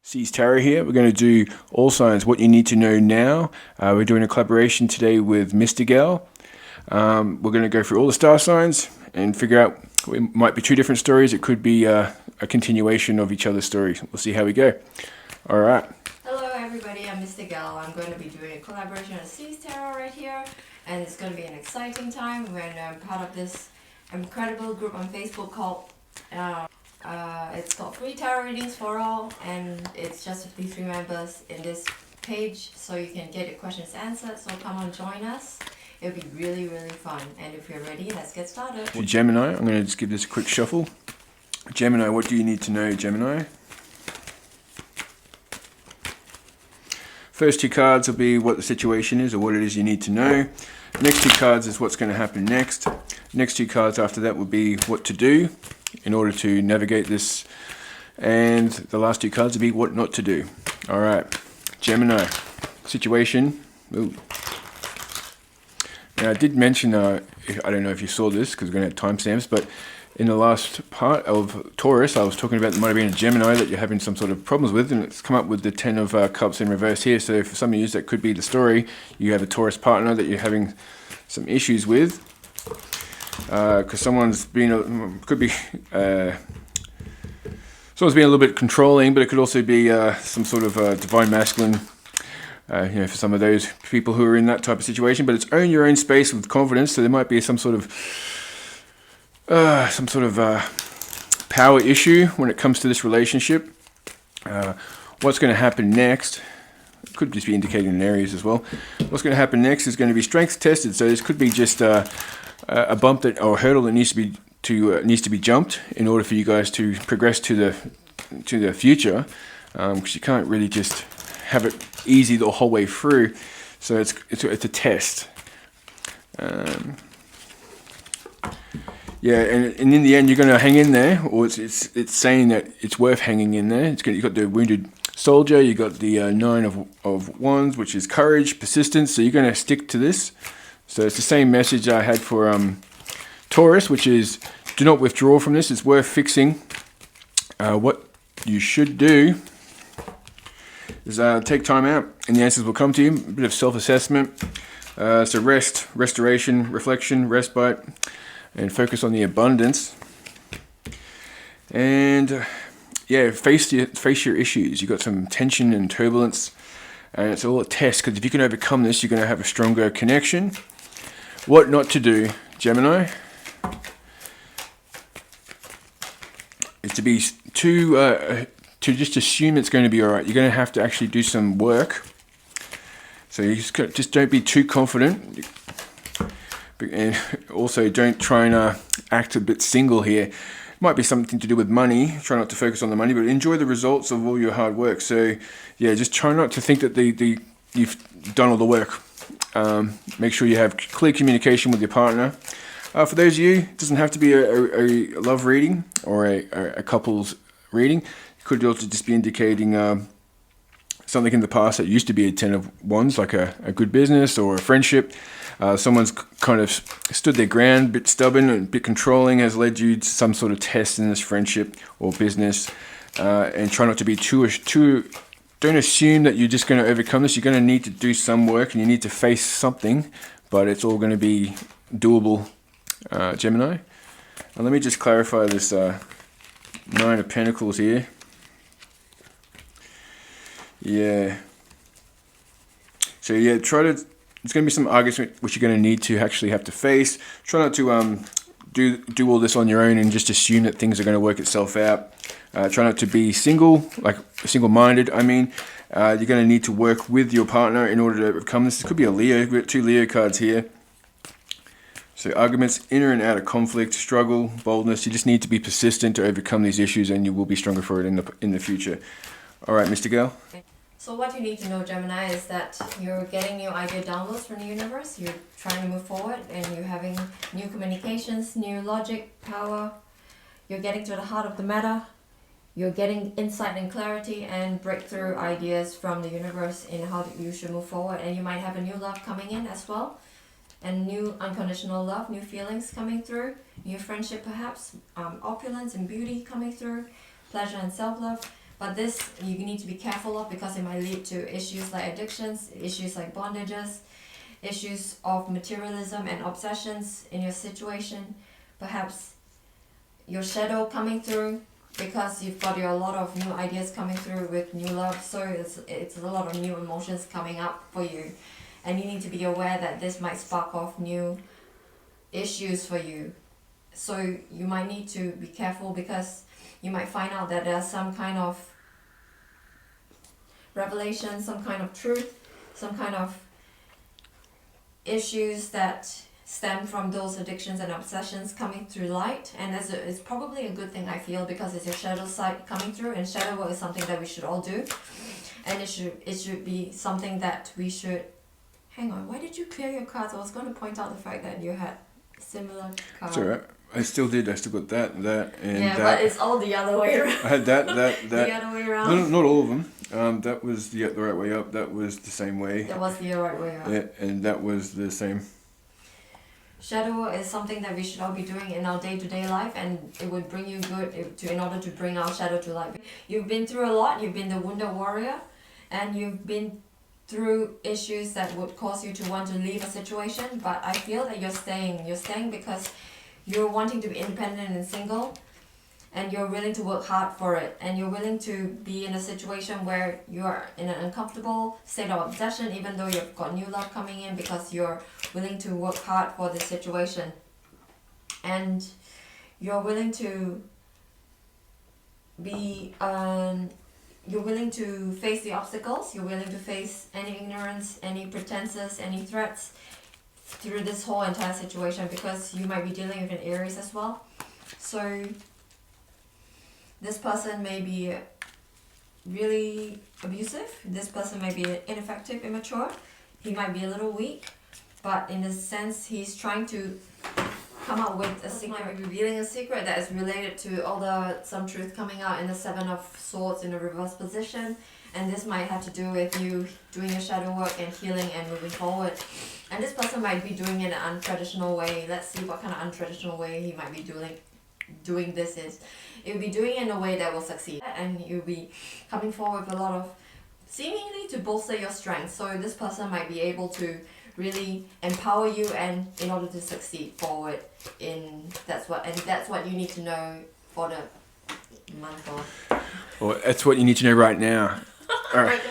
C's Tarot here. We're going to do all signs, what you need to know now. We're doing a collaboration today with Mystigal. We're going to go through all the star signs and figure out, it might be two different stories. It could be a continuation of each other's stories. We'll see how we go. All right. Hello everybody, I'm Mystigal. I'm going to be doing a collaboration with C's Tarot right here, and it's going to be an exciting time when I'm part of this incredible group on Facebook called it's called Free Tarot Readings for All, and it's just 53 members in this page, so you can get your questions answered. So come on, join us. It'll be really fun, and if you're ready, let's get started. For Gemini, I'm going to just give this a quick shuffle. Gemini, what do you need to know, Gemini? First two cards will be what the situation is or what it is you need to know. Next two cards is what's going to happen next. Next two cards after that will be what to do in order to navigate this. And the last two cards will be what not to do. All right, Gemini, situation. Ooh. Now I did mention, I don't know if you saw this because we're going to have timestamps, but in the last part of Taurus, I was talking about there might have been a Gemini that you're having some sort of problems with, and it's come up with the 10 of Cups in reverse here. So for some of you, that could be the story. You have a Taurus partner that you're having some issues with, because someone's been, could be, someone's being a little bit controlling, but it could also be some sort of divine masculine. You know, for some of those people who are in that type of situation, but it's own your own space with confidence. So there might be some sort of power issue when it comes to this relationship. What's going to happen next could just be indicating in areas as well. What's going to happen next is going to be strength tested. So this could be just a bump that or a hurdle that needs to be jumped in order for you guys to progress to the future, because you can't really just have it easy the whole way through. So it's a test. Yeah, and in the end, you're going to hang in there, or it's saying that it's worth hanging in there. You've got the wounded soldier, you got the Nine of Wands, which is courage, persistence. So you're going to stick to this. So it's the same message I had for Taurus, which is do not withdraw from this. It's worth fixing. What you should do is take time out, and the answers will come to you. A bit of self-assessment. So rest, restoration, reflection, respite, and focus on the abundance. And yeah, face your issues. You've got some tension and turbulence, and it's all a test, because if you can overcome this, you're going to have a stronger connection. What not to do, Gemini, is to be to just assume it's going to be all right. You're going to have to actually do some work. So you just don't be too confident. And also don't try and act a bit single here. It might be something to do with money. Try not to focus on the money, but enjoy the results of all your hard work. So yeah, just try not to think that you've done all the work. Make sure you have clear communication with your partner. For those of you, it doesn't have to be a love reading or a couple's reading. It could also just be indicating something in the past that used to be a 10 of Wands, like a good business or a friendship. Someone's kind of stood their ground, a bit stubborn and a bit controlling, has led you to some sort of test in this friendship or business. And try not to be too. Don't assume that you're just going to overcome this. You're going to need to do some work, and you need to face something, but it's all going to be doable, Gemini. And let me just clarify this Nine of Pentacles here. Yeah. So yeah, there's going to be some arguments which you're going to need to actually have to face. Try not to do all this on your own and just assume that things are going to work itself out. Try not to be single-minded. I mean, you're going to need to work with your partner in order to overcome this. This could be a Leo. We've got two Leo cards here. So arguments, inner and outer conflict, struggle, boldness. You just need to be persistent to overcome these issues, and you will be stronger for it in the future. All right, Mystigal. So what you need to know, Gemini, is that you're getting new idea downloads from the universe. You're trying to move forward, and you're having new communications, new logic, power. You're getting to the heart of the matter. You're getting insight and clarity and breakthrough ideas from the universe in how you should move forward. And you might have a new love coming in as well. And new unconditional love, new feelings coming through. New friendship perhaps. Opulence and beauty coming through. Pleasure and self-love. But this you need to be careful of because it might lead to issues like addictions, issues like bondages, issues of materialism and obsessions in your situation. Perhaps your shadow coming through because you've got a lot of new ideas coming through with new love. So it's a lot of new emotions coming up for you. And you need to be aware that this might spark off new issues for you. So you might need to be careful because you might find out that there's some kind of revelation, some kind of truth, some kind of issues that stem from those addictions and obsessions coming through light. And it's probably a good thing, I feel, because it's your shadow side coming through, and shadow work is something that we should all do, and it should be something that we should... Hang on, why did you clear your cards? I was going to point out the fact that you had similar cards. It's alright. I still did. I still got that, and Yeah, that. but it's all the other way around. I had that. The other way around. No, not all of them. That was the right way up. That was the same way. That was the right way around. Yeah, and that was the same. Shadow work is something that we should all be doing in our day-to-day life, and it would bring you good in order to bring our shadow to light. You've been through a lot. You've been the wounded warrior, and you've been through issues that would cause you to want to leave a situation, but I feel that you're staying. You're staying because you're wanting to be independent and single, and you're willing to work hard for it, and you're willing to be in a situation where you're in an uncomfortable state of obsession, even though you've got new love coming in, because you're willing to work hard for this situation, and you're willing to be you're willing to face the obstacles, you're willing to face any ignorance, any pretenses, any threats through this whole entire situation, because you might be dealing with an Aries as well. So this person may be really abusive, this person may be ineffective, immature, he might be a little weak, but in a sense he's trying to come up with a secret, might be revealing a secret that is related to some truth coming out in the Seven of Swords in a reverse position, and this might have to do with you doing your shadow work and healing and moving forward. And this person might be doing it in an untraditional way. Let's see what kind of untraditional way he might be doing this is. It will be doing it in a way that will succeed, and you'll be coming forward with a lot of seemingly to bolster your strength. So this person might be able to really empower you, and in order to succeed forward that's what you need to know for the month of. Well, that's what you need to know right now. All right.